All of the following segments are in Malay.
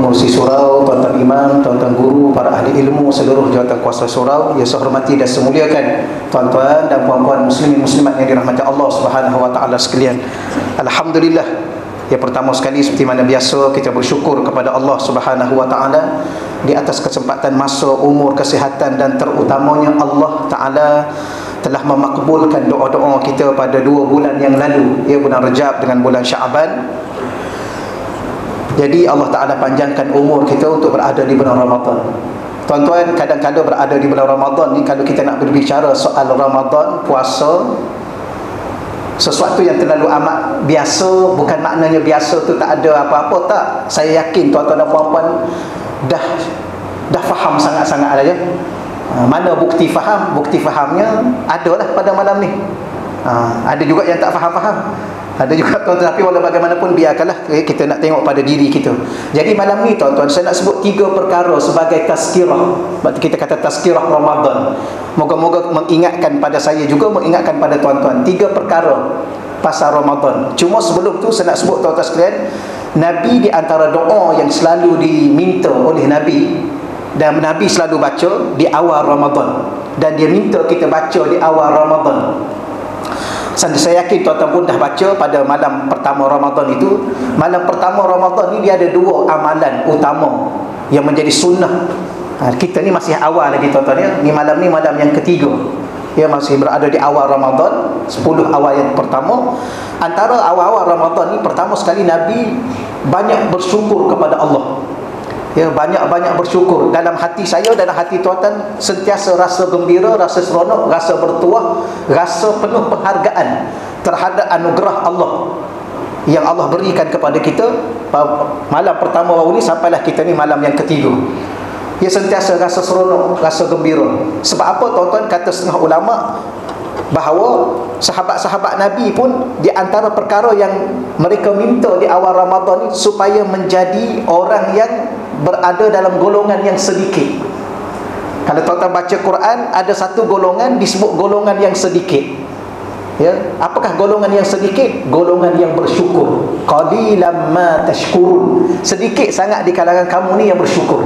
pengurusi surau, tuan-tuan imam, tuan-tuan guru, para ahli ilmu, seluruh jawatan kuasa surau yang saya hormati dan saya muliakan, tuan-tuan dan puan-puan muslimin muslimat yang dirahmati Allah Subhanahu wa taala sekalian. Alhamdulillah, yang pertama sekali seperti mana biasa kita bersyukur kepada Allah Subhanahu wa taala di atas kesempatan masa, umur, kesihatan dan terutamanya Allah taala telah memakbulkan doa-doa kita pada 2 bulan yang lalu, ya, bulan Rejab dengan bulan Syaban. Jadi Allah Ta'ala panjangkan umur kita untuk berada di bulan Ramadan. Tuan-tuan, kadang-kadang berada di bulan Ramadan ni, kalau kita nak berbicara soal Ramadan, puasa, sesuatu yang terlalu amat biasa, bukan maknanya biasa tu tak ada apa-apa, tak. Saya yakin tuan-tuan dan puan-puan dah faham sangat-sangat lah, ya. Mana bukti faham? Bukti fahamnya adalah pada malam ni. Ada juga yang tak faham-faham, ada juga tuan-tuan, tapi walau bagaimanapun biarkanlah, kita nak tengok pada diri kita. Jadi malam ni tuan-tuan, saya nak sebut 3 perkara sebagai tazkirah. Berarti kita kata tazkirah Ramadan. Moga-moga mengingatkan pada saya juga, mengingatkan pada tuan-tuan 3 perkara pasal Ramadan. Cuma sebelum tu saya nak sebut tuan-tuan sekalian, Nabi di antara doa yang selalu diminta oleh Nabi, dan Nabi selalu baca di awal Ramadan, dan dia minta kita baca di awal Ramadan. Saya yakin tuan-tuan pun dah baca pada malam pertama Ramadan itu. Malam pertama Ramadan ni dia ada 2 amalan utama yang menjadi sunnah. Kita ni masih awal lagi tuan-tuan, ya. Ni malam yang ketiga, ya, masih berada di awal Ramadan, 10 awal yang pertama. Antara awal-awal Ramadan ni, pertama sekali Nabi banyak bersyukur kepada Allah, ya, banyak-banyak bersyukur. Dalam hati saya, dalam hati tuan-tuan, sentiasa rasa gembira, rasa seronok, rasa bertuah, rasa penuh penghargaan terhadap anugerah Allah yang Allah berikan kepada kita malam pertama baru ni, sampailah kita ni malam yang ketiga. Dia sentiasa rasa seronok, rasa gembira. Sebab apa tuan-tuan? Kata setengah ulama bahawa sahabat-sahabat Nabi pun di antara perkara yang mereka minta di awal Ramadan ni, supaya menjadi orang yang berada dalam golongan yang sedikit. Kalau tuan-tuan baca Quran, ada satu golongan disebut golongan yang sedikit, ya. Apakah golongan yang sedikit? Golongan yang bersyukur. Qalilan ma tashkurun. Sedikit sangat di kalangan kamu ni yang bersyukur.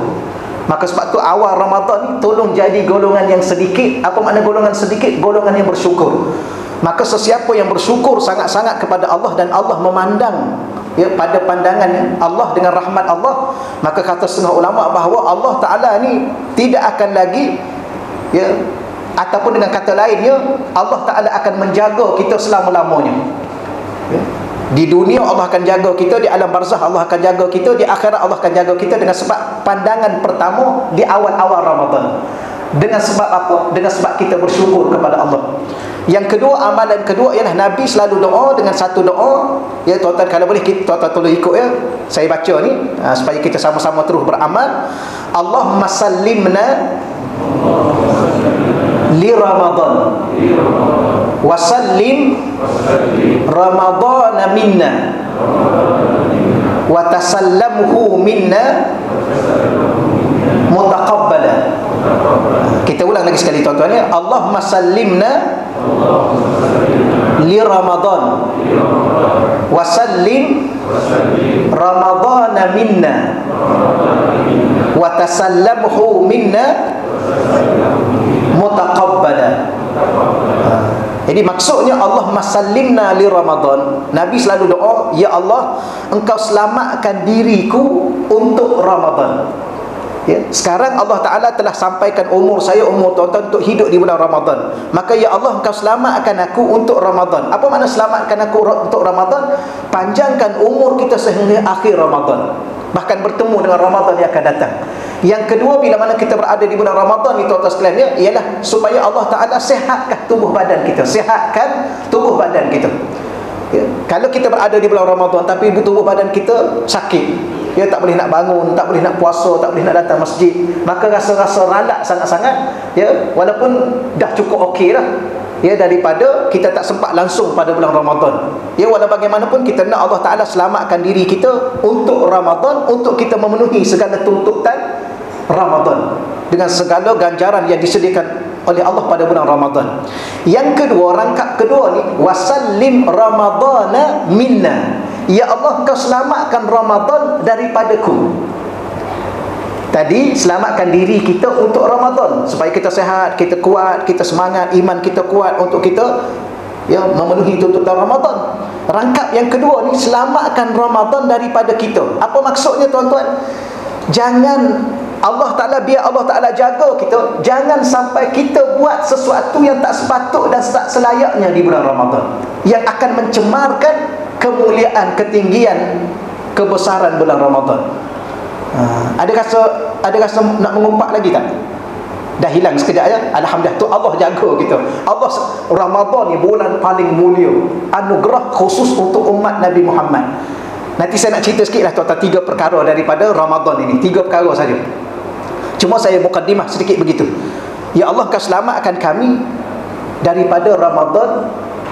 Maka sebab tu awal Ramadan ni tolong jadi golongan yang sedikit. Apa makna golongan sedikit? Golongan yang bersyukur. Maka sesiapa yang bersyukur sangat-sangat kepada Allah, dan Allah memandang, ya, pada pandangan Allah dengan rahmat Allah, maka kata setengah ulama bahawa Allah Ta'ala ni tidak akan lagi, ya, ataupun dengan kata lainnya, Allah Ta'ala akan menjaga kita selama-lamanya, ya. Di dunia Allah akan jaga kita, di alam barzah Allah akan jaga kita, di akhirat Allah akan jaga kita, dengan sebab pandangan pertama di awal-awal Ramadan. Dengan sebab apa? Dengan sebab kita bersyukur kepada Allah. Yang kedua, amalan kedua ialah Nabi selalu doa dengan satu doa, ya tuan-tuan, kalau boleh tuan-tuan tolong ikut, ya. Saya baca ni supaya kita sama-sama terus beramal. Allahumma sallimna li Ramadan wa sallim Ramadan minna wa tasallamhu minna mutaqabbala. Kita ulang lagi sekali tuan-tuan, ya. Allahumma sallimna li Ramadan wa sallim Ramadan minna wa tasallamhu minna mutaqabbala. Jadi maksudnya Allahumma sallimna li Ramadan. Nabi selalu doa, ya Allah, engkau selamatkan diriku untuk Ramadan. Ya, sekarang Allah Ta'ala telah sampaikan umur saya, umur tuan-tuan, untuk hidup di bulan Ramadan. Maka ya Allah, engkau selamatkan aku untuk Ramadan. Apa makna selamatkan aku untuk Ramadan? Panjangkan umur kita sehingga akhir Ramadan, bahkan bertemu dengan Ramadan yang akan datang. Yang kedua, bila mana kita berada di bulan Ramadan ni tuan-tuan sekalian, ialah supaya Allah Ta'ala sihatkan tubuh badan kita, sihatkan tubuh badan kita, ya. Kalau kita berada di bulan Ramadan tapi tubuh badan kita sakit, ya, tak boleh nak bangun, tak boleh nak puasa, tak boleh nak datang masjid, maka rasa-rasa ralak sangat-sangat, ya, walaupun dah cukup okey lah, ya, daripada kita tak sempat langsung pada bulan Ramadan. Ya, walau bagaimanapun kita nak Allah Ta'ala selamatkan diri kita untuk Ramadan, untuk kita memenuhi segala tuntutan Ramadan dengan segala ganjaran yang disediakan oleh Allah pada bulan Ramadan. Yang kedua, rangkap kedua ni, wasallim Ramadana minna. Ya Allah, kau selamatkan Ramadan daripadaku. Tadi selamatkan diri kita untuk Ramadan supaya kita sihat, kita kuat, kita semangat, iman kita kuat untuk kita memenuhi tuntutan Ramadan. Rangkap yang kedua ni, selamatkan Ramadan daripada kita. Apa maksudnya tuan-tuan? Jangan Allah Ta'ala, biar Allah Ta'ala jaga kita, jangan sampai kita buat sesuatu yang tak sepatut dan tak selayaknya di bulan Ramadan, yang akan mencemarkan kemuliaan, ketinggian, kebesaran bulan Ramadan. Ada rasa nak mengumpat lagi tak? Dah hilang sekejap ya. Alhamdulillah, tu Allah jaga kita. Allah, Ramadan ni bulan paling mulia, anugerah khusus untuk umat Nabi Muhammad. Nanti saya nak cerita sikit lah tuan-tuan, 3 perkara daripada Ramadan ini. 3 perkara saja. Cuma saya mukaddimah sedikit begitu. Ya Allah, Kau selamatkan kami daripada Ramadan,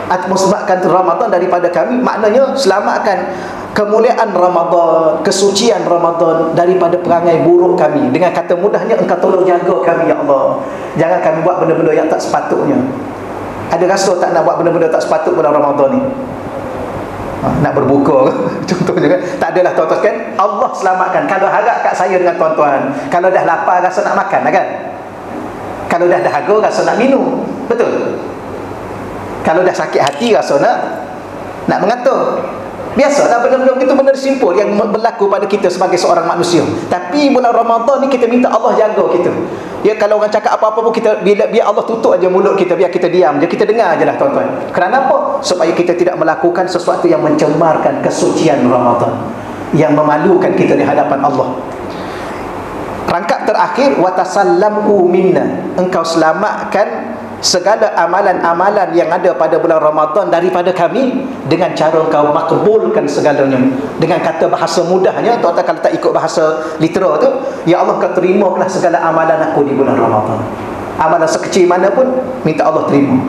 atau selamatkan Ramadan daripada kami, maknanya selamatkan kemuliaan Ramadan, kesucian Ramadan daripada perangai buruk kami. Dengan kata mudahnya, Engkau tolong jaga kami ya Allah. Jangan kami buat benda-benda yang tak sepatutnya. Ada rasa tak nak buat benda-benda tak sepatut bulan Ramadan ni? Nak berbuka contohnya kan? Tak adalah tuan-tuan kan? Allah selamatkan. Kalau harap kat saya dengan tuan-tuan, kalau dah lapar rasa nak makan kan? Kalau dah dahaga rasa nak minum. Betul? Kalau dah sakit hati rasa nak mengatur. Biasalah benda-benda itu, benda simpul yang berlaku pada kita sebagai seorang manusia. Tapi bulan Ramadan ni kita minta Allah jaga kita. Ya, kalau orang cakap apa-apa pun kita, biar Allah tutup aja mulut kita, biar kita diam je, kita dengar ajalah tuan-tuan. Kerana apa? Supaya kita tidak melakukan sesuatu yang mencemarkan kesucian Ramadan, yang memalukan kita di hadapan Allah. Rangkap terakhir, wa tasallamhu minna. Engkau selamatkan segala amalan-amalan yang ada pada bulan Ramadan daripada kami dengan cara Engkau makbulkan segalanya. Dengan kata bahasa mudahnya, tuan-tuan kalau tak ikut bahasa litera tu, ya Allah, Kau terimalah segala amalan aku di bulan Ramadan. Amalan sekecil mana pun minta Allah terima.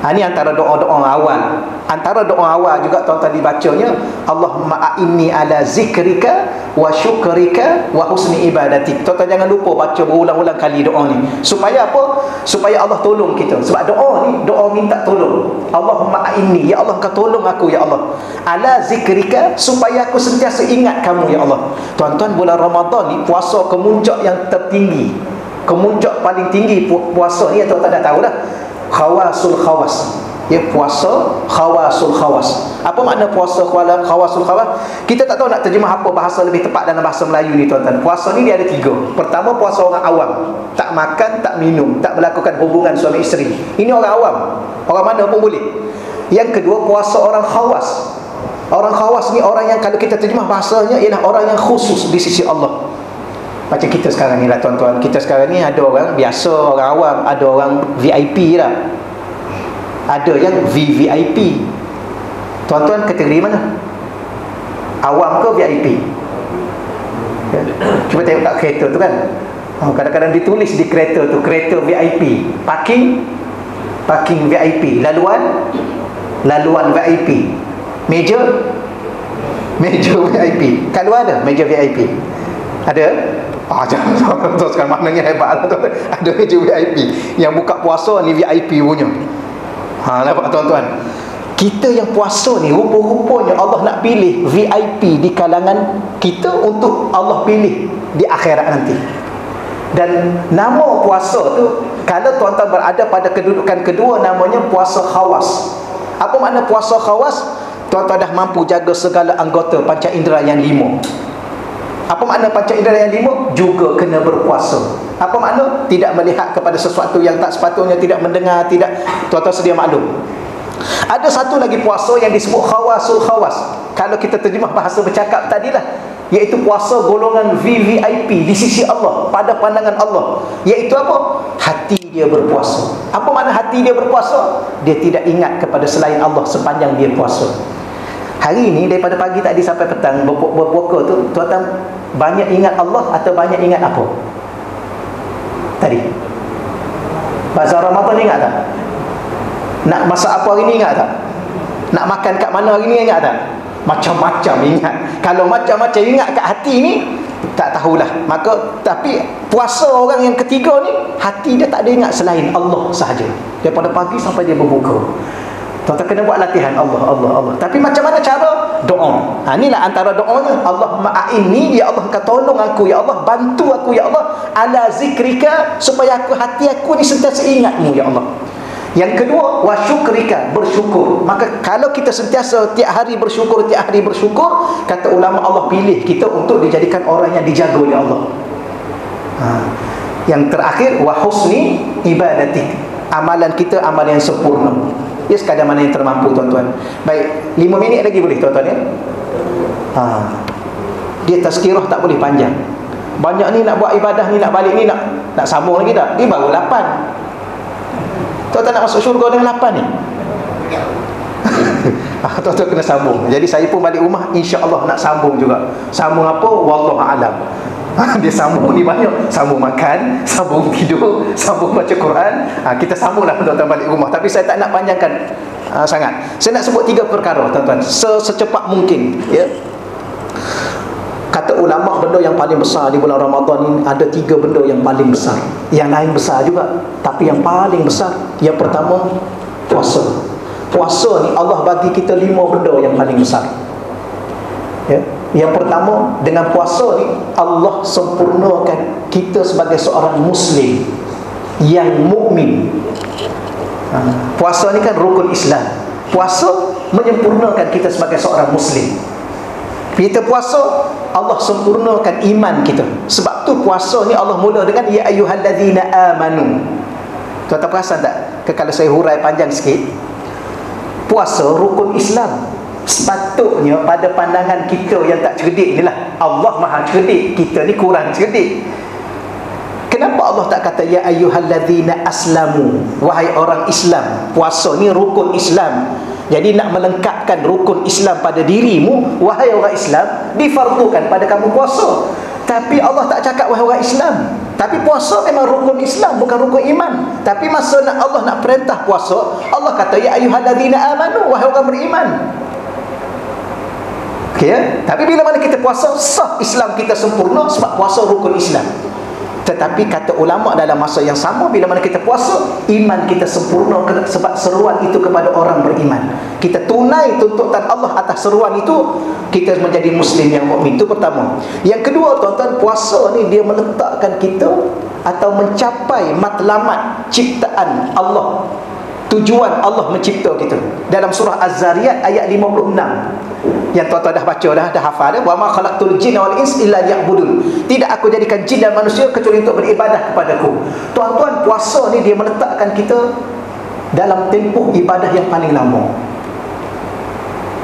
Ini antara doa-doa awal. Antara doa awal juga tuan-tuan dibacanya, Allahumma a'inni ala zikrika wa syukrika wa husni ibadatik. Tuan-tuan jangan lupa baca berulang-ulang kali doa ni. Supaya apa? Supaya Allah tolong kita. Sebab doa ni, doa minta tolong. Allahumma a'inni, ya Allah, Kau tolong aku ya Allah, ala zikrika, supaya aku sentiasa ingat kamu ya Allah. Tuan-tuan, bulan Ramadan ni puasa kemuncak yang tertinggi, kemuncak paling tinggi puasa ni, tuan-tuan dah tahu dah, khawasul khawas. Ya, puasa khawasul khawas. Apa makna puasa khawasul khawas? Kita tak tahu nak terjemah apa bahasa lebih tepat dalam bahasa Melayu ni tuan-tuan. Puasa ni dia ada 3. Pertama, puasa orang awam, tak makan, tak minum, tak melakukan hubungan suami isteri. Ini orang awam, orang mana pun boleh. Yang kedua, puasa orang khawas. Orang khawas ni orang yang kalau kita terjemah bahasanya ialah orang yang khusus di sisi Allah. Macam kita sekarang ni lah tuan-tuan. Kita sekarang ni ada orang biasa, orang awam, ada orang VIP lah, ada yang VVIP. Tuan-tuan kategori mana? Awam ke VIP? Cuba tengok kat kereta tu kan, kadang-kadang ditulis di kereta tu, kereta VIP, parking VIP, laluan VIP, meja VIP. Kat luar ada meja VIP? Ada? Jangan sekarang maknanya hebat lah tuan. Ada meja VIP. Yang buka puasa ni VIP punya. Nampak tuan-tuan? Kita yang puasa ni rupa-rupanya Allah nak pilih VIP di kalangan kita untuk Allah pilih di akhirat nanti. Dan nama puasa tu, kalau tuan-tuan berada pada kedudukan kedua, namanya puasa khawas. Apa makna puasa khawas? Tuan-tuan dah mampu jaga segala anggota panca indera yang 5. Apa makna panca indera yang 5? Juga kena berpuasa. Apa makna? Tidak melihat kepada sesuatu yang tak sepatutnya, tidak mendengar, tidak. Tuan-tuan sedia maklum. Ada satu lagi puasa yang disebut khawasul khawas. Kalau kita terjemah bahasa bercakap tadilah, iaitu puasa golongan VVIP di sisi Allah, pada pandangan Allah. Iaitu apa? Hati dia berpuasa. Apa makna hati dia berpuasa? Dia tidak ingat kepada selain Allah sepanjang dia puasa. Hari ini daripada pagi tadi sampai petang berpuasa tu, tuan-tuan banyak ingat Allah atau banyak ingat apa? Tadi bazar Ramadan ingat tak? Nak masak apa hari ni ingat tak? Nak makan kat mana hari ni ingat tak? Macam-macam ingat. Kalau macam-macam ingat kat hati ni, tak tahulah. Maka tapi puasa orang yang ketiga ni, hati dia tak ada ingat selain Allah sahaja. Daripada pagi sampai dia berbuka. Tuan-tuan kena buat latihan Allah. Tapi macam mana cara? doa. Inilah antara doanya. Allahumma a'inni, ya Allah, Engkau tolong aku, ya Allah, bantu aku, ya Allah, ala zikrika, supaya hati aku ni sentiasa ingatmu, ya Allah. Yang kedua, wa syukrika, bersyukur. Maka kalau kita sentiasa tiap hari bersyukur, kata ulama, Allah pilih kita untuk dijadikan orang yang dijaga oleh Allah. Yang terakhir, wa husni ibadatik, amalan kita amalan yang sempurna. Ya, sekadar mana yang termampu, tuan-tuan. Baik, 5 minit lagi boleh, tuan-tuan, ya? Dia tazkirah tak boleh panjang. Banyak ni nak buat ibadah ni, nak balik ni, nak sambung lagi tak? Dia baru 8. Tuan-tuan nak masuk syurga dengan 8 ni. Tuan-tuan kena sambung. Jadi saya pun balik rumah, insya-Allah nak sambung juga. Sambung apa? Wallahu a'lam. Dia sambung ni banyak. Sambung makan, sambung tidur, sambung baca Quran. Kita sambunglah tuan-tuan balik rumah. Tapi saya tak nak panjangkan sangat. Saya nak sebut 3 perkara, tuan-tuan, secepat mungkin, ya. Kata ulama, benda yang paling besar di bulan Ramadan ini ada 3 benda yang paling besar. Yang lain besar juga, tapi yang paling besar, yang pertama, puasa. Puasa ni Allah bagi kita 5 benda yang paling besar, ya. Yang pertama, dengan puasa ni Allah sempurnakan kita sebagai seorang Muslim yang mukmin. Puasa ni kan rukun Islam. Puasa menyempurnakan kita sebagai seorang Muslim. Kita puasa, Allah sempurnakan iman kita. Sebab tu puasa ni Allah mula dengan ya ayyuhallazina amanu. Tuan-tuan perasan tak? Kalau saya hurai panjang sikit, puasa rukun Islam. Sepatutnya pada pandangan kita yang tak cerdik ni lah, Allah maha cerdik, kita ni kurang cerdik. Kenapa Allah tak kata ya ayyuhallazina aslamu, wahai orang Islam? Puasa ni rukun Islam. Jadi nak melengkapkan rukun Islam pada dirimu, wahai orang Islam, difardukan pada kamu puasa. Tapi Allah tak cakap wahai orang Islam. Tapi puasa memang rukun Islam, bukan rukun iman. Tapi masa Allah nak perintah puasa, Allah kata ya ayyuhallazina amanu, wahai orang beriman. Okay, ya? Tapi bila mana kita puasa, sah Islam kita sempurna sebab puasa rukun Islam. Tetapi kata ulama, dalam masa yang sama, bila mana kita puasa, iman kita sempurna sebab seruan itu kepada orang beriman. Kita tunai tuntutan Allah atas seruan itu, kita menjadi Muslim yang mukmin. Itu pertama. Yang kedua, tuan-tuan, puasa ni dia meletakkan kita atau mencapai matlamat ciptaan Allah. Tujuan Allah mencipta kita. Dalam surah Az-Zariyat ayat 56, yang tuan-tuan dah baca dah hafal dah, wa ma khalaqtul jinna wal ins illa liya'budun. Tidak aku jadikan jin dan manusia kecuali untuk beribadah kepadaku. Tuan-tuan, puasa ni dia meletakkan kita dalam tempoh ibadah yang paling lama.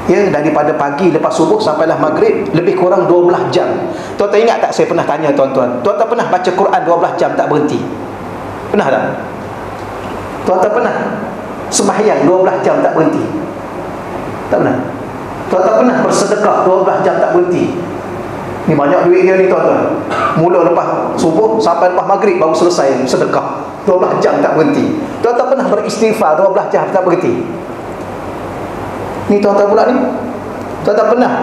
Ya, daripada pagi lepas subuh sampailah maghrib, lebih kurang 12 jam. Tuan-tuan ingat tak saya pernah tanya tuan-tuan, tuan-tuan pernah baca Quran 12 jam tak berhenti? Pernah tak? Tuan-tuan pernah sembahyang 12 jam tak berhenti? Tak pernah. Tuan-tuan pernah bersedekah 12 jam tak berhenti? Ni banyak duit dia ni, tuan-tuan. Mula lepas subuh sampai lepas maghrib baru selesai sedekah, 12 jam tak berhenti. Tuan-tuan pernah beristighfar 12 jam tak berhenti? Ni tuan-tuan pula ni, tuan-tuan pernah,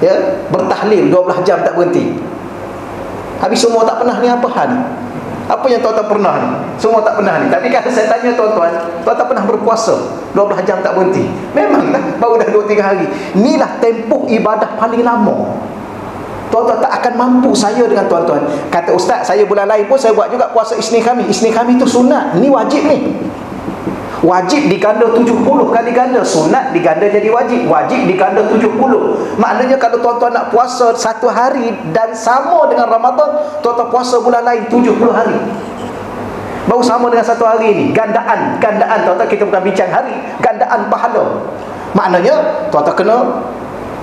ya, bertahlil 12 jam tak berhenti? Habis semua tak pernah ni, apa hal ni? Apa yang tuan-tuan pernah ni? Semua tak pernah ni. Tapi kalau saya tanya tuan-tuan, tuan-tuan pernah berpuasa 12 jam tak berhenti? Memanglah, baru dah 2-3 hari. Inilah tempoh ibadah paling lama. Tuan-tuan tak akan mampu saya dengan tuan-tuan. Kata ustaz, saya bulan lain pun saya buat juga puasa Isnin Khamis. Isnin Khamis tu sunat. Ni wajib ni. Wajib diganda 70 kali ganda. Sunat diganda jadi wajib. Wajib diganda 70. Maknanya kalau tuan-tuan nak puasa 1 hari dan sama dengan Ramadan, tuan-tuan puasa bulan lain 70 hari. Baru sama dengan 1 hari ni. Gandaan tuan-tuan, kita bukan bincang hari. Gandaan pahala. Maknanya tuan-tuan kena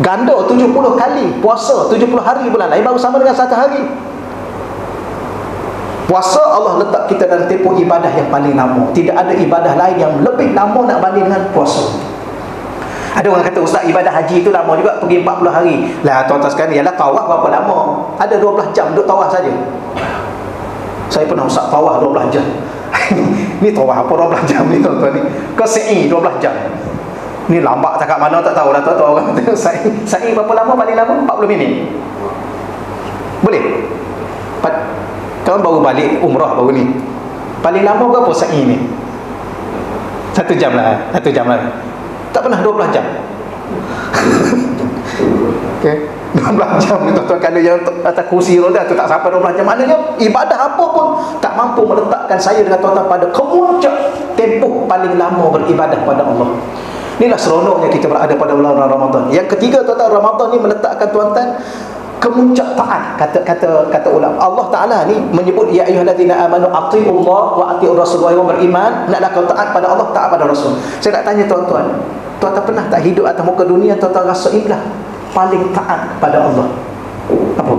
ganda 70 kali puasa 70 hari bulan lain, baru sama dengan 1 hari. Puasa Allah letak kita dalam tempoh ibadah yang paling lama. Tidak ada ibadah lain yang lebih lama nak banding dengan puasa. Ada orang kata, ustaz, ibadah haji itu lama juga, pergi 40 hari. Lah tuan-tuan sekalian, ialah tawaf berapa lama? Ada 12 jam duduk tawaf saja. Saya pernah ustaz tawaf 12 jam. Ni tawaf apa 12 jam ni tuan-tuan ni? Ke sa'i 12 jam. Ni lambat tak kat mana tak tahu lah tuan-tuan. Orang kata sa'i berapa lama paling lama? 40 minit. Boleh? Kan baru balik umrah baru ni. Paling lama berapa sa'i ni? 1 jam lah. 1 jam lah. Tak pernah 12 jam. Okey. 12 jam ni tuan-tuan, kalau yang atas kursi roda tu tak sampai 12 jam. Maknanya ibadah apa pun tak mampu meletakkan saya dengan tuan-tuan pada kemuncak tempoh paling lama beribadah pada Allah. Inilah seronoknya kita berada pada bulan Ramadan. Yang ketiga, tuan-tuan, Ramadan ni meletakkan tuan-tuan kemuncak taat. Kata ulama, Allah Taala ni menyebut ya ayyuhallazina amanu atiiullah wa atiiur rasul, wa beriman, hendaklah kau taat pada Allah, taat pada Rasul. Saya nak tanya tuan-tuan, tuan-tuan pernah tak hidup atas muka dunia tuan-tuan rasa inilah paling taat pada Allah? Apa?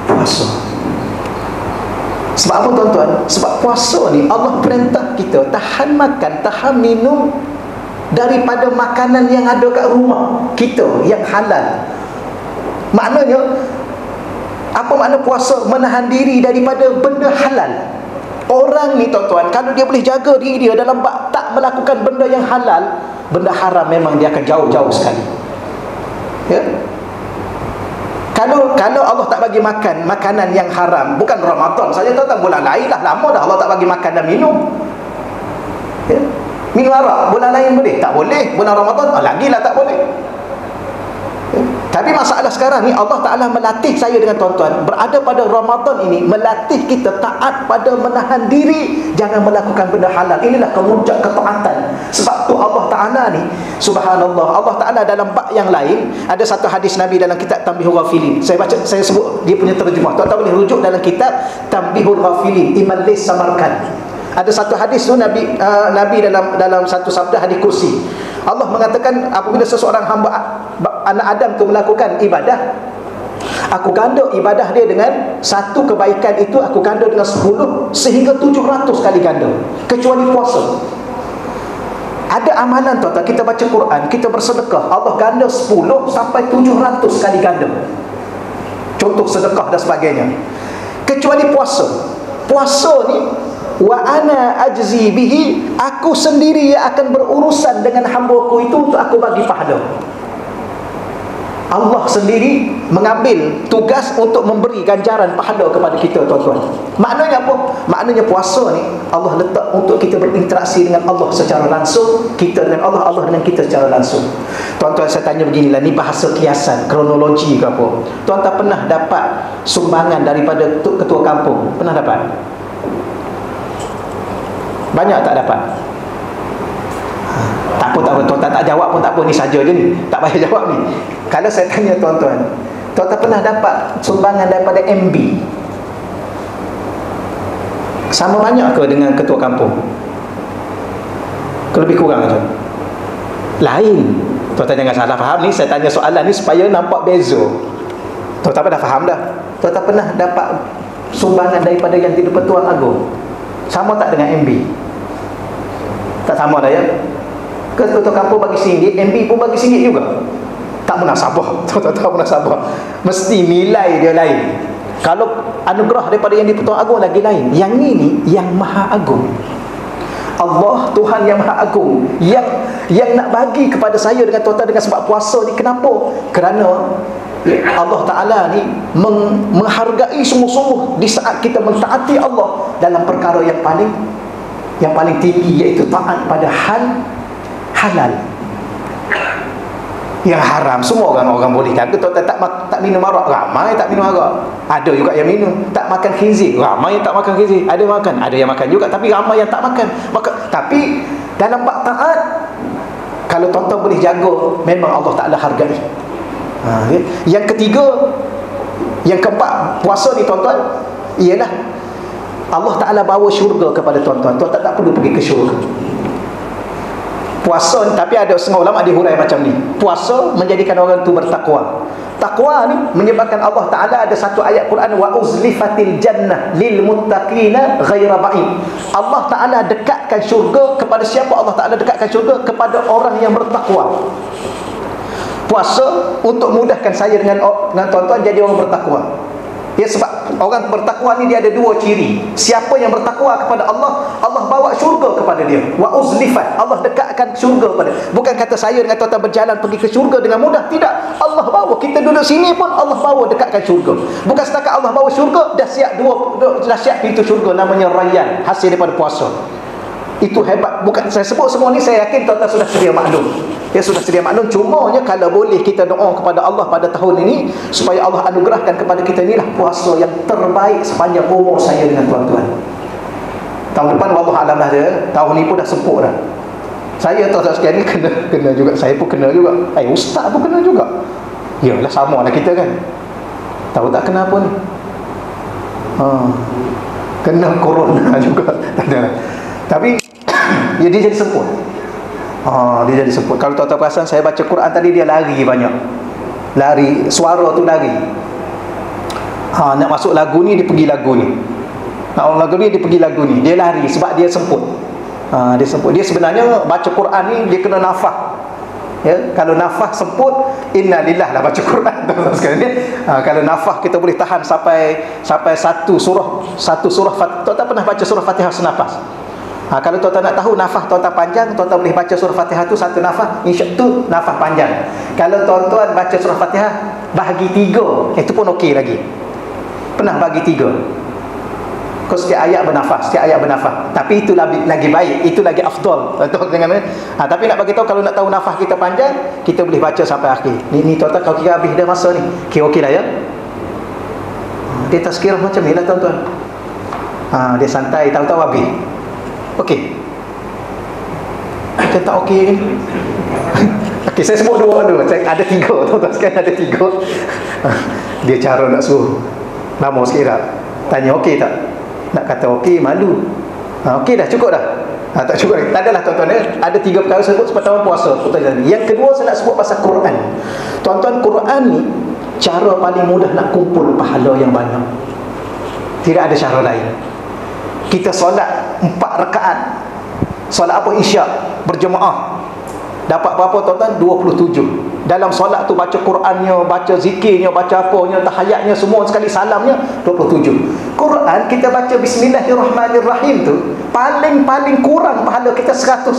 Puasa. Sebab apa tuan-tuan? Sebab puasa ni Allah perintah kita tahan makan, tahan minum daripada makanan yang ada kat rumah kita yang halal. Maknanya apa makna puasa? Menahan diri daripada benda halal. Orang ni tuan-tuan, kalau dia boleh jaga diri dia dalam tak melakukan benda yang halal, benda haram memang dia akan jauh-jauh sekali. Ya? Kalau Allah tak bagi makan makanan yang haram, bukan Ramadan saja tuan-tuan, bulan lain dah lama dah Allah tak bagi makan dan minum. Ya? Minum arak bulan lain boleh? Tak boleh. Bulan Ramadan lagilah tak boleh. Ya? Tapi masalah sekarang ni Allah Ta'ala melatih saya dengan tuan-tuan berada pada Ramadan ini, melatih kita taat pada menahan diri, jangan melakukan benda halal. Inilah kemuncak ketaatan. Sebab tu Allah Ta'ala ni, subhanallah, Allah Ta'ala dalam bab yang lain, ada satu hadis Nabi dalam kitab Tanbihul Ghafilin. Saya sebut dia punya terjemah. Tuan-tuan boleh rujuk dalam kitab Tanbihul Ghafilin, Imam Lis Samarkand. Ada satu hadis tu Nabi dalam satu sabda hadis kursi, Allah mengatakan apabila seseorang hamba anak Adam tu melakukan ibadah, aku ganda ibadah dia dengan satu kebaikan itu, aku ganda dengan 10 sehingga 700 kali ganda, kecuali puasa. Ada amalan tuan-tuan, kita baca Quran, kita bersedekah, Allah ganda 10 sampai 700 kali ganda, contoh sedekah dan sebagainya, kecuali puasa. Puasa ni wa ana ajzi bihi, aku sendiri yang akan berurusan dengan hamba-Ku itu untuk aku bagi pahala. Allah sendiri mengambil tugas untuk memberi ganjaran pahala kepada kita tuan-tuan. Maknanya apa? Maknanya puasa ni Allah letak untuk kita berinteraksi dengan Allah secara langsung, kita dengan Allah, Allah dengan kita secara langsung. Tuan-tuan, saya tanya beginilah, ni bahasa kiasan, kronologi ke apa? Tuan-tuan pernah dapat sumbangan daripada ketua kampung? Pernah dapat? Banyak tak dapat? Tak apa, tuan-tuan tak jawab pun tak apa, ni saja je ni, tak payah jawab ni. Kalau saya tanya tuan-tuan, tuan-tuan pernah dapat sumbangan daripada MB? Sama banyak ke dengan ketua kampung? Ke lebih kurang je? Lain. Tuan-tuan jangan salah faham ni, saya tanya soalan ni supaya nampak beza. Tuan-tuan dah faham dah? Tuan-tuan pernah dapat sumbangan daripada yang di-Pertuan Agong? Sama tak dengan MB? Tak sama dah ya? Ketua kampung bagi RM1, MB pun bagi RM1 juga. Tak munasabah. Tak munasabah. Mesti nilai dia lain. Kalau anugerah daripada yang di-Pertuan Agong lagi lain. Yang ni yang Maha Agung. Allah Tuhan yang Maha Agung yang nak bagi kepada saya dengan tuan-tuan dengan sebab puasa ni. Kenapa? Kerana Allah Ta'ala ni menghargai sungguh-sungguh di saat kita mentaati Allah dalam perkara yang paling tinggi, iaitu taat pada halal. Yang haram semua orang boleh jaga. Tuan-tuan tak minum arak, ramai tak minum arak. Ada juga yang minum. Tak makan khinzir, ramai yang tak makan khinzir. Ada makan, ada yang makan juga, tapi ramai yang tak makan. Tapi dalam bab taat, kalau tuan-tuan boleh jaga, memang Allah Ta'ala hargai. Yang ketiga, yang keempat, puasa ni tuan-tuan, ialah Allah Ta'ala bawa syurga kepada tuan-tuan. Tuan-tuan tak perlu pergi ke syurga. Puasa ni, tapi ada setengah ulama dihurai macam ni, puasa menjadikan orang tu bertakwa. Takwa ni menyebabkan Allah Ta'ala ada satu ayat Quran, wa uzlifatil jannah lil muttaqina ghaira ba'id. Allah Ta'ala dekatkan syurga kepada siapa? Allah Ta'ala dekatkan syurga kepada orang yang bertakwa. Puasa untuk mudahkan saya dengan tuan-tuan jadi orang bertakwa. Ya, sebab orang bertakwa ni dia ada dua ciri. Siapa yang bertakwa kepada Allah, Allah bawa syurga kepada dia. Wa uzlifat, Allah dekatkan syurga kepada. Bukan kata saya dengan tuan-tuan berjalan pergi ke syurga dengan mudah, tidak. Allah bawa, kita duduk sini pun Allah bawa dekatkan syurga. Bukan setakat Allah bawa syurga, dah siap pintu syurga namanya Rayyan, hasil daripada puasa. Itu hebat. Bukan saya sebut semua ni, saya yakin tuan-tuan sudah sedia maklum. Dia sudah sedia maklum. Cumanya kalau boleh kita doa kepada Allah pada tahun ini supaya Allah anugerahkan kepada kita inilah puasa yang terbaik sepanjang umur saya dengan tuan-tuan. Tahun depan wallah alam dah dia. Tahun ni pun dah sempur dah. Saya tahu sekali kena juga. Saya pun kena juga. Ustaz pun kena juga. Yalah sama lah kita kan. Tahu tak kenapa ni? Kena corona juga. Tapi dia jadi sempur. Dia jadi sempur. Kalau tuan-tuan perasan, saya baca Quran tadi dia lari banyak. Lari, suara tu lari. Nak masuk lagu ni dia pergi lagu ni. Nak lagu ni dia pergi lagu ni. Dia lari sebab dia sempur. Dia semput. Dia sebenarnya baca Quran ni dia kena nafah. Ya, kalau nafah semput, innalillah lah baca Quran sekali ni. Kalau nafah kita boleh tahan sampai satu surah. Tuan-tuan pernah baca surah Fatihah senafas? Kalau tuan-tuan nak tahu nafah tuan-tuan panjang, tuan-tuan boleh baca surah Fatihah tu satu nafah, tu nafah panjang. Kalau tuan-tuan baca surah Fatihah bahagi 3, itu pun okey lagi. Pernah bahagi 3. Kau setiap ayat bernafas. Tapi itu lagi baik, itu lagi afdal. Tapi nak bagi tahu, kalau nak tahu nafas kita panjang, kita boleh baca sampai akhir. Ni tuan-tuan, kalau kira habis dah masa ni, okey lah ya. Dia tazkirah macam ni lah tuan-tuan. Dia santai, tahu-tahu habis. Okey. Macam tak okey ni. Okey, saya sebut dua dulu. Ada 3, tuan-tuan sekarang ada 3. Dia cara nak suruh lama sikit tak? Tanya okey tak? Nak kata okey, malu. Okey dah, cukup dah. Tak cukup lagi. Tak adalah tuan-tuan ya. Ada 3 perkara sebut sepatutnya puasa. Yang kedua saya nak sebut pasal Quran. Tuan-tuan, Quran ni cara paling mudah nak kumpul pahala yang banyak. Tidak ada cara lain. Kita solat 4 rakaat. Solat apa? Isyak berjemaah. Dapat berapa tuan-tuan? 27. Dalam solat tu baca Qurannya, baca zikirnya, baca apanya, tahiyatnya, semua sekali salamnya 27. Quran kita baca Bismillahirrahmanirrahim tu paling kurang pahala kita 190.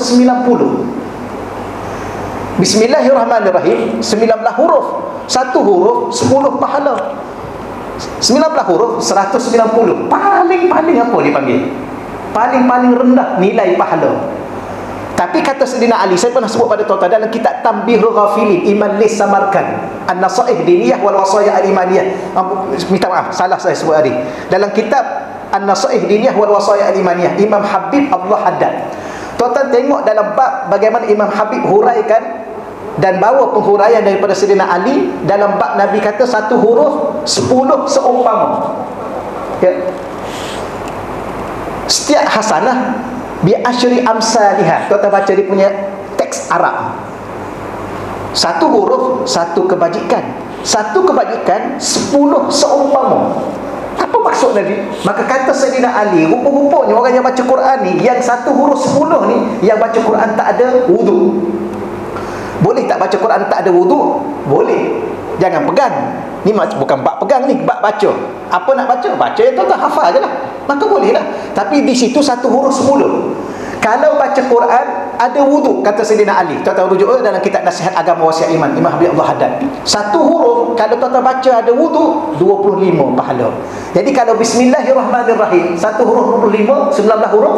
Bismillahirrahmanirrahim 19 huruf. 1 huruf 10 pahala. 19 huruf 190. Paling apa dia panggil? Paling rendah nilai pahala. Tapi kata Sayyidina Ali, saya pernah sebut pada tuan-tuan dalam kitab Tanbihul Ghafilin, Iman Lis Samarkand, An-Nasaih Diniyah wal Wasaya Al-Imaniyah. Minta maaf, salah saya sebut tadi. Dalam kitab An-Nasaih Diniyah wal Wasaya Al-Imaniyah, Imam Habib Abdullah Haddad. Tuan-tuan tengok dalam bab bagaimana Imam Habib huraikan dan bawa penghuraian daripada Sayyidina Ali. Dalam bab Nabi kata 1 huruf 10 seumpama. Ya. Setiap hasanah bi asyri amsalihah. Tuan-tuan baca dia punya teks Arab. 1 huruf 1 kebajikan. 1 kebajikan 10 seumpama. Apa maksud Nabi? Maka kata Sayyidina Ali, rupa-rupanya orang yang baca Quran ni, yang 1 huruf 10 ni, yang baca Quran tak ada wudu. Boleh tak baca Quran tak ada wudu? Boleh. Jangan pegang. Ni bukan bab pegang ni, bab baca. Apa nak baca? Baca yang tuan-tuan hafal je lah. Maka boleh lah. Tapi di situ 1 huruf 10. Kalau baca Quran ada wudu, kata Sayyidina Ali. Tuan-tuan rujuk dalam kitab Nasihat Agama Wasiat Iman, Imam Habib Abdullah Haddad. 1 huruf kalau tuan-tuan baca ada wudu, 25 pahala. Jadi kalau Bismillahirrahmanirrahim 1 huruf 25, 19 huruf.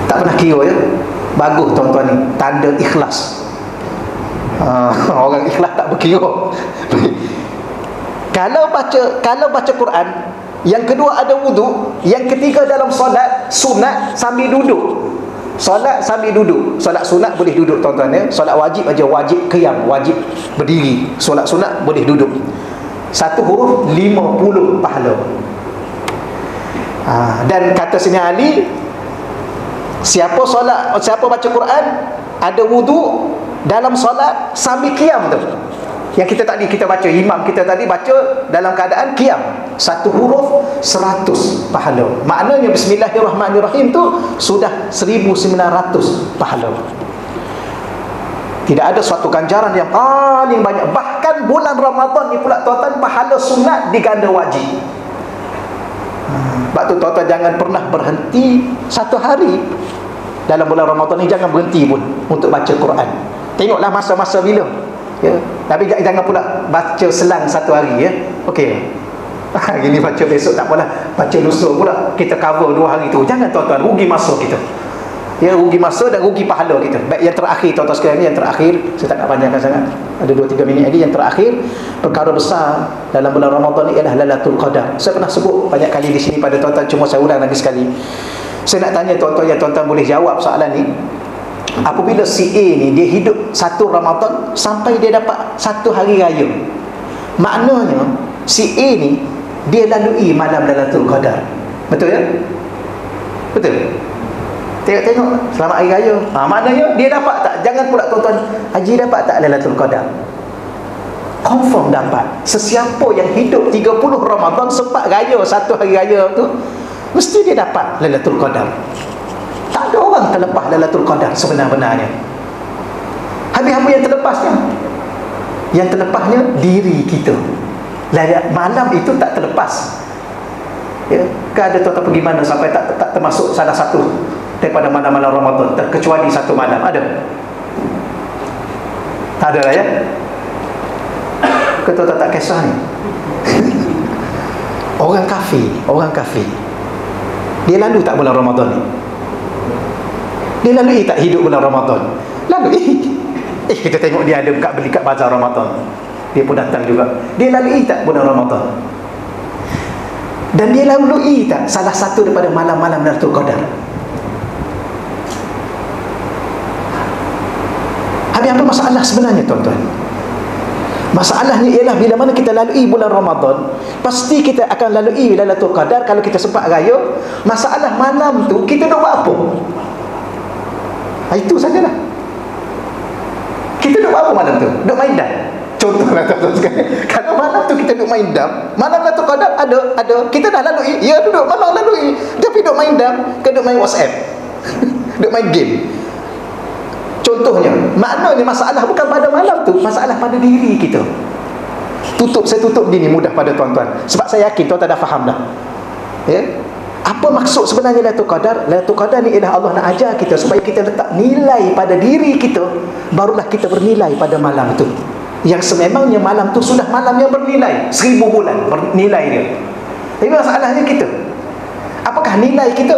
Tak pernah kira ya. Bagus tuan-tuan ni, tanda ikhlas. Orang ikhlas tak berkira. Kalau baca Quran, yang kedua ada wudu, yang ketiga dalam solat sunat sambil duduk. Solat sambil duduk. Solat sunat boleh duduk tuan-tuan ya. Solat wajib aja wajib qiyam, wajib berdiri. Solat sunat boleh duduk. 1 huruf 50 pahala. Dan kata Sayyidina Ali, siapa baca Quran ada wudu dalam solat sambil qiyam tu. Yang kita baca, imam kita tadi baca dalam keadaan qiyam, 1 huruf 100 pahala. Maknanya Bismillahirrahmanirrahim tu sudah 1900 pahala. Tidak ada suatu ganjaran yang paling banyak. Bahkan bulan Ramadan ni pula tuan-tuan, pahala sunat diganda wajib. Sebab tu tuan-tuan jangan pernah berhenti 1 hari dalam bulan Ramadan ni, jangan berhenti pun untuk baca Quran. Tengoklah masa-masa bila ya. Tapi jangan pula baca selang 1 hari ya. Okey. Hari ni baca, besok tak apalah, baca lusa pula kita cover 2 hari tu. Jangan tuan-tuan, rugi masa kita. Ya, rugi masa dan rugi pahala kita. Baik, yang terakhir tuan-tuan sekalian ni, yang terakhir, saya tak nak panjangkan sangat, ada 2-3 minit lagi. Yang terakhir, perkara besar dalam bulan Ramadan ni ialah Lailatul Qadar. Saya pernah sebut banyak kali di sini pada tuan-tuan, cuma saya ulang lagi sekali. Saya nak tanya tuan-tuan, yang tuan-tuan boleh jawab soalan ni. Apabila si A ni dia hidup 1 Ramadan sampai dia dapat 1 hari raya, maknanya si A ni dia lalui malam Lailatul Qadar. Betul ya? Betul? Tengok-tengok selamat hari raya. Maknanya dia dapat tak? Jangan pula tuan-tuan, Haji dapat tak Lailatul Qadar? Confirm dapat. Sesiapa yang hidup 30 Ramadan sempat raya 1 hari raya tu, mesti dia dapat Lailatul Qadar. Tak ada orang terlepas Lailatul Qadar sebenar-benarnya. Habis apa yang terlepasnya? Yang terlepasnya diri kita. Malam itu tak terlepas. Ya, kan ada tuan-tuan pergi mana sampai tak termasuk salah satu daripada malam-malam Ramadan, terkecuali 1 malam? Ada? Tak ada lah ya? Tuan-tuan tak kisah ni? Orang kafir, dia lalu tak bulan Ramadan ni? Dia lalui tak hidup bulan Ramadan? Lalui. Kita tengok dia ada beli kat bazar Ramadan, dia pun datang juga. Dia lalui tak bulan Ramadan? Dan dia lalui tak salah satu daripada malam-malam Lailatul Qadar? Habis apa masalah sebenarnya tuan-tuan? Masalahnya ialah bila mana kita lalui bulan Ramadan, pasti kita akan lalui Lailatul Qadar kalau kita sempat raya. Masalah malam tu kita nak buat apa? Itu sajalah. Kita duk buat apa malam tu? Duk main dam. Contohlah tuan-tuan sekalian, kalau malam tu kita duk main dam, malam Lailatul Qadar ada kita dah lalui, ya duduk malam lalui, tapi duk main dam, ke duk main WhatsApp, duk main game. Contohnya, maknanya masalah bukan pada malam tu, masalah pada diri kita. Saya tutup gini mudah pada tuan-tuan, sebab saya yakin tuan-tuan dah faham dah. Ya? Apa maksud sebenarnya Lailatul Qadar? Lailatul Qadar ni ialah Allah nak ajar kita supaya kita letak nilai pada diri kita, barulah kita bernilai pada malam tu. Yang sememangnya malam tu sudah malam yang bernilai 1000 bulan bernilai dia. Tapi masalahnya kita, apakah nilai kita?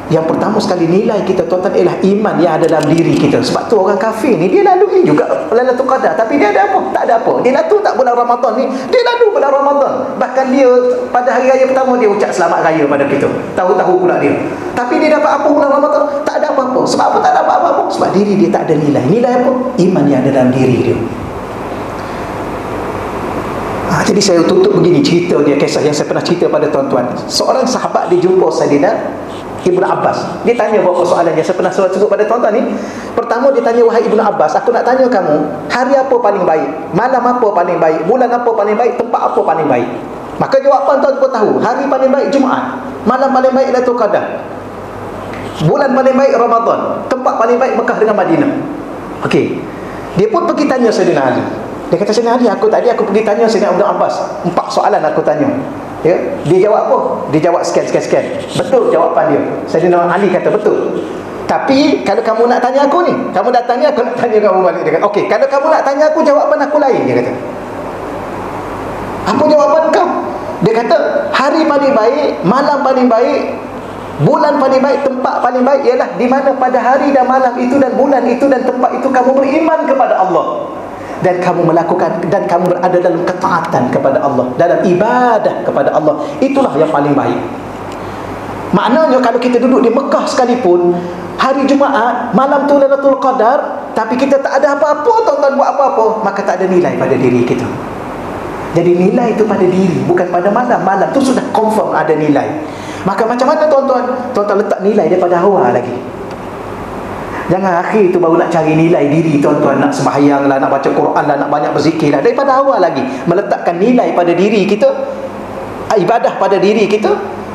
Yang pertama sekali nilai kita tuan-tuan ialah iman yang ada dalam diri kita. Sebab tu orang kafir ni dia lalui juga Lailatul Qadar, tapi dia ada apa? Tak ada apa. Dia lalu tak bulan Ramadan ni, dia lalu bulan Ramadan. Bahkan dia pada hari raya pertama dia ucap selamat raya pada kita. Tahu-tahu pula dia. Tapi dia dapat apa bulan Ramadan? Tak ada apa-apa. Sebab apa tak dapat apa-apa? Sebab diri dia tak ada nilai. Nilai apa? Iman yang ada dalam diri dia. Jadi saya tutup begini cerita dia, kisah yang saya pernah cerita pada tuan-tuan. Seorang sahabat dia jumpa Saidina Ibnu Abbas. Dia tanya beberapa soalan yang saya pernah sebut pada tuan-tuan ni. Pertama dia tanya, wahai Ibnu Abbas, aku nak tanya kamu, hari apa paling baik? Malam apa paling baik? Bulan apa paling baik? Tempat apa paling baik? Maka jawapan tuan pun tahu. Hari paling baik Jumaat, malam paling baik Lailatul Qadar, bulan paling baik Ramadan, tempat paling baik Mekah dengan Madinah. Okey. Dia pun pergi tanya Saidina Ali. Dia kata, Saidina Ali, aku pergi tanya Saidina Ibnu Abbas, 4 soalan aku tanya. Ya, dia jawab apa? Dia jawab sekian. Betul jawapan dia. Saidina Ali kata betul. Tapi kalau kamu nak tanya aku ni, kamu datang ni, aku nak tanya kamu balik. Dia kata, okey, kalau kamu nak tanya aku, jawapan aku lain. Dia kata, apa jawapan kau? Dia kata, hari paling baik, malam paling baik, bulan paling baik, tempat paling baik ialah di mana pada hari dan malam itu dan bulan itu dan tempat itu kamu beriman kepada Allah, dan kamu melakukan, dan kamu berada dalam ketaatan kepada Allah, dalam ibadah kepada Allah. Itulah yang paling baik. Maknanya kalau kita duduk di Mekah sekalipun, hari Jumaat, malam tu Lailatul Qadar, tapi kita tak ada apa-apa, tuan-tuan buat apa-apa, maka tak ada nilai pada diri kita. Jadi nilai itu pada diri, bukan pada malam. Malam tu sudah confirm ada nilai. Maka macam mana tuan-tuan? Tuan-tuan letak nilai daripada awal lagi. Jangan akhir tu baru nak cari nilai diri tuan-tuan, nak sembahyang lah, nak baca Quran lah, nak banyak berzikir lah. Daripada awal lagi meletakkan nilai pada diri kita, ibadah pada diri kita.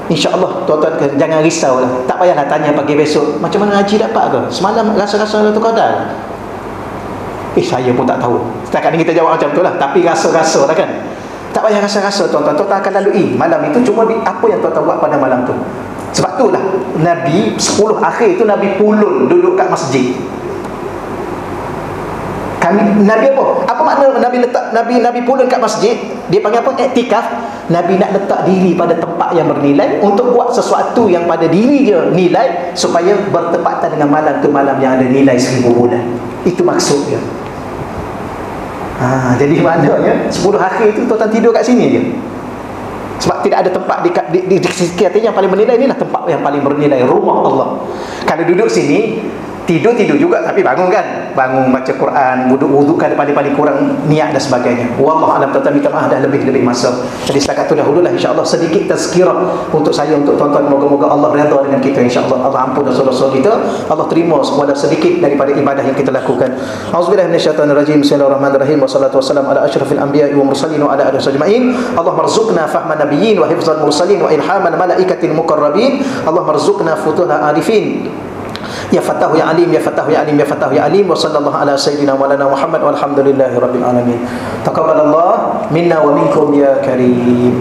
InsyaAllah tuan-tuan jangan risau lah. Tak payahlah tanya pagi besok, macam mana haji dapat ke? Semalam rasa-rasa Lailatul Qadar. Saya pun tak tahu. Setakat ni kita jawab macam tu lah. Tapi rasa-rasa lah kan. Tak payah rasa-rasa tuan-tuan. Tuan-tuan akan lalui malam itu. Cuma apa yang tuan-tuan buat pada malam tu. Sebab itulah Nabi 10 akhir tu Nabi pulun duduk kat masjid. Kami Nabi apa? Apa makna Nabi letak Nabi pulun kat masjid? Dia panggil apa? Iktikaf. Nabi nak letak diri pada tempat yang bernilai untuk buat sesuatu yang pada diri dia nilai, supaya bertepatan dengan malam tu malam yang ada nilai 1000 bulan. Itu maksud dia. Jadi maknanya 10 hari itu tuan tidur kat sini je. Sebab tidak ada tempat di sekitarnya yang paling bernilai. Inilah tempat yang paling bernilai, rumah Allah. Kalau duduk sini, tidur juga, tapi bangun kan, bangun baca Quran, wuduk kan paling kurang niat dan sebagainya. Wallahu alam, tetapi minta dah lebih masa. Jadi setakat tu dahululah, insya-Allah sedikit tazkirah untuk saya, untuk tuan-tuan. Moga-moga Allah redha dengan kita, insya-Allah. Allah ampun dosa-dosa kita, Allah terima semua sedikit daripada ibadah yang kita lakukan. Auzubillahi minasyaitonir rajim. Bismillahirrahmanirrahim. Wassalatu wassalamu ala asyrafil anbiya'i wa mursalin wa ala alihi ajma'in. Allahumma rzuqna fahman nabiyyin wa hifzal mursalin wa ilhaman malaikatil muqarrabin. Allahumma rzuqna futuhal arifin. Ya Fattahu ya Alim, ya Fattahu ya Alim, ya Fattahu ya Alim. Wa sallallahu ala sayyidina maulana Muhammad walhamdulillahi rabbil alamin. Taqabbalallah minna wa minkum ya karim.